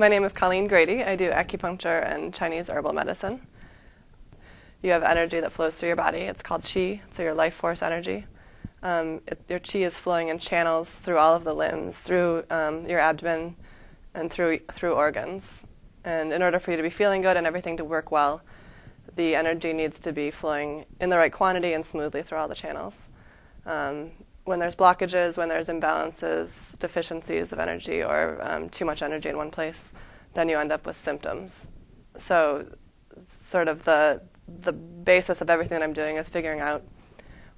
My name is Colleen Grady. I do acupuncture and Chinese herbal medicine. You have energy that flows through your body. It's called qi, so your life force energy. Your qi is flowing in channels through all of the limbs, through your abdomen, and through organs. And in order for you to be feeling good and everything to work well, the energy needs to be flowing in the right quantity and smoothly through all the channels. When there's blockages, when there's imbalances, deficiencies of energy, or too much energy in one place, then you end up with symptoms. So sort of the basis of everything that I'm doing is figuring out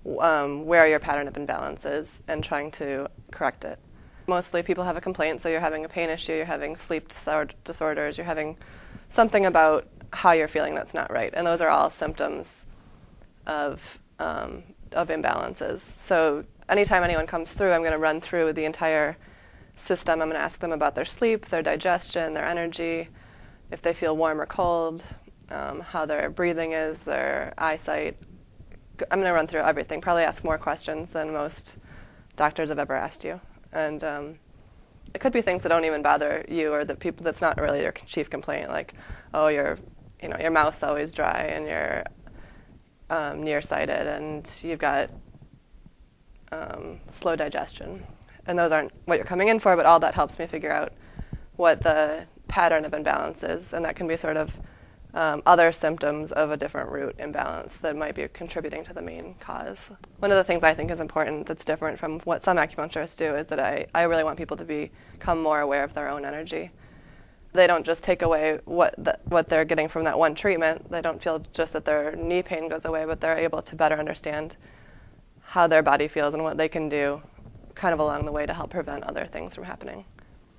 where your pattern of imbalance is and trying to correct it. Mostly people have a complaint, so you're having a pain issue, you're having sleep disorders, you're having something about how you're feeling that's not right. And those are all symptoms of imbalances. So anytime anyone comes through, I'm going to run through the entire system. I'm going to ask them about their sleep, their digestion, their energy, if they feel warm or cold, how their breathing is, their eyesight. I'm going to run through everything, probably ask more questions than most doctors have ever asked you. And it could be things that don't even bother you, or that people that's not really your chief complaint, like, oh, your mouth's always dry and you're nearsighted and you've got slow digestion. And those aren't what you're coming in for, but all that helps me figure out what the pattern of imbalance is, and that can be sort of other symptoms of a different root imbalance that might be contributing to the main cause. One of the things I think is important that's different from what some acupuncturists do is that I really want people to become more aware of their own energy. They don't just take away what they're getting from that one treatment. They don't feel just that their knee pain goes away, but they're able to better understand how their body feels and what they can do kind of along the way to help prevent other things from happening.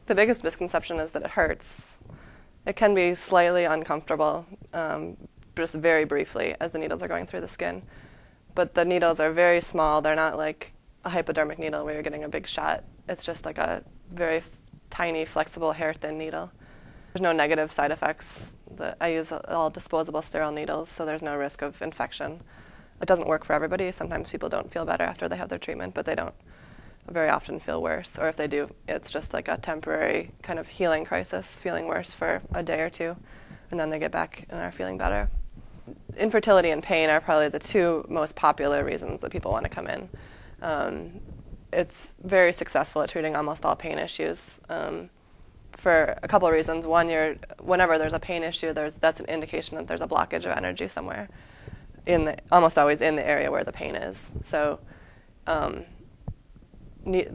The biggest misconception is that it hurts. It can be slightly uncomfortable, just very briefly as the needles are going through the skin. But the needles are very small. They're not like a hypodermic needle where you're getting a big shot. It's just like a very tiny, flexible, hair-thin needle. There's no negative side effects. I use all disposable sterile needles, so there's no risk of infection. It doesn't work for everybody. Sometimes people don't feel better after they have their treatment, but they don't very often feel worse. Or if they do, it's just like a temporary kind of healing crisis, feeling worse for a day or two, and then they get back and are feeling better. Infertility and pain are probably the two most popular reasons that people want to come in. It's very successful at treating almost all pain issues for a couple of reasons. One, whenever there's a pain issue, that's an indication that there's a blockage of energy somewhere, almost always in the area where the pain is. So the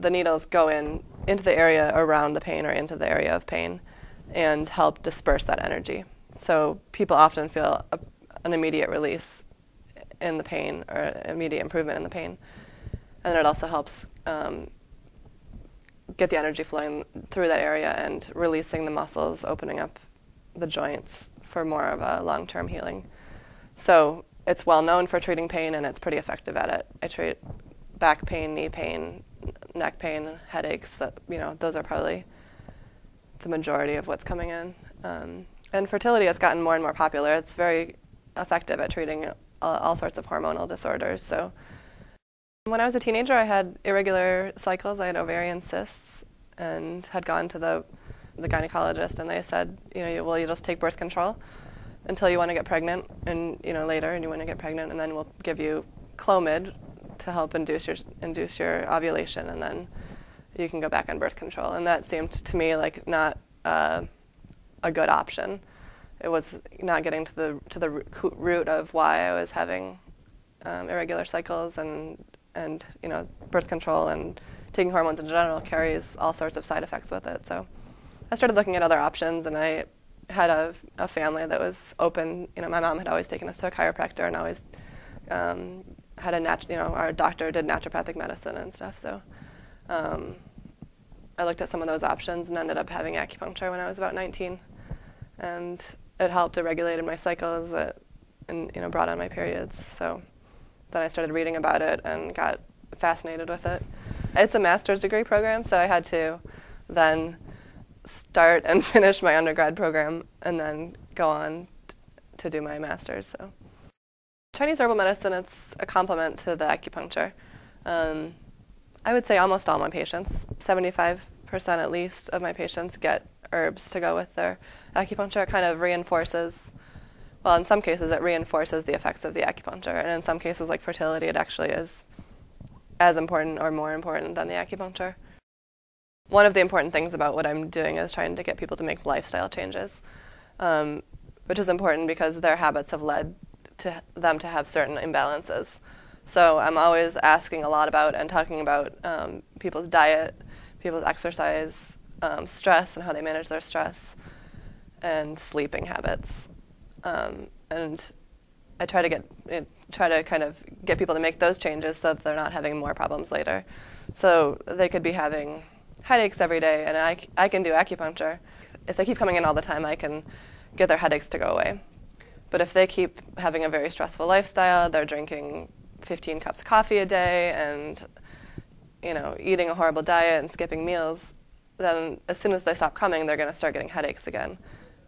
needles go into the area around the pain or into the area of pain and help disperse that energy. So people often feel an immediate release in the pain or immediate improvement in the pain. And it also helps get the energy flowing through that area and releasing the muscles, opening up the joints for more of a long-term healing. So it's well known for treating pain, and it's pretty effective at it. I treat back pain, knee pain, neck pain, headaches. Those are probably the majority of what's coming in. And fertility has gotten more and more popular. It's very effective at treating all sorts of hormonal disorders. So when I was a teenager, I had irregular cycles. I had ovarian cysts and had gone to the gynecologist, and they said, you just take birth control until you want to get pregnant, and later, and you want to get pregnant, and then we'll give you Clomid to help induce your ovulation, and then you can go back on birth control. And that seemed to me like not a good option. It was not getting to the root of why I was having irregular cycles, and birth control and taking hormones in general carries all sorts of side effects with it. So I started looking at other options, and I had a family that was open. My mom had always taken us to a chiropractor, and always had our doctor did naturopathic medicine and stuff. So I looked at some of those options and ended up having acupuncture when I was about 19, and it helped. It regulated my cycles, and brought on my periods. So then I started reading about it and got fascinated with it. It's a master's degree program, so I had to then start and finish my undergrad program and then go on to do my master's. So Chinese herbal medicine, it's a complement to the acupuncture. I would say almost all my patients, 75% at least of my patients, get herbs to go with their acupuncture. It kind of reinforces, well, in some cases it reinforces the effects of the acupuncture, and in some cases, like fertility, it actually is as important or more important than the acupuncture. One of the important things about what I'm doing is trying to get people to make lifestyle changes, which is important because their habits have led to them to have certain imbalances. So I'm always asking a lot about and talking about people's diet, people's exercise, stress and how they manage their stress, and sleeping habits. And I try to kind of get people to make those changes so that they're not having more problems later. So they could be having headaches every day, and I can do acupuncture. If they keep coming in all the time, I can get their headaches to go away. But if they keep having a very stressful lifestyle, they're drinking 15 cups of coffee a day and, you know, eating a horrible diet and skipping meals, then as soon as they stop coming, they're going to start getting headaches again,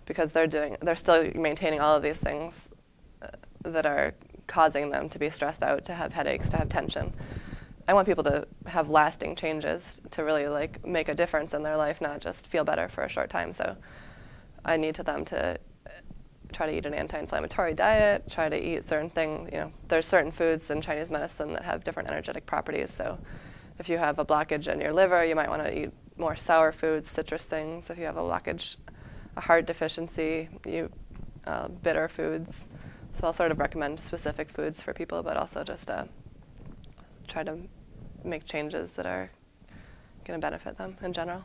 because they're still maintaining all of these things that are causing them to be stressed out, to have headaches, to have tension. I want people to have lasting changes, to really like make a difference in their life, not just feel better for a short time. So I need them to try to eat an anti-inflammatory diet, try to eat certain things. You know, there's certain foods in Chinese medicine that have different energetic properties. So if you have a blockage in your liver, you might want to eat more sour foods, citrus things. If you have a blockage, a heart deficiency, bitter foods. So I'll sort of recommend specific foods for people, but also just try to make changes that are going to benefit them in general.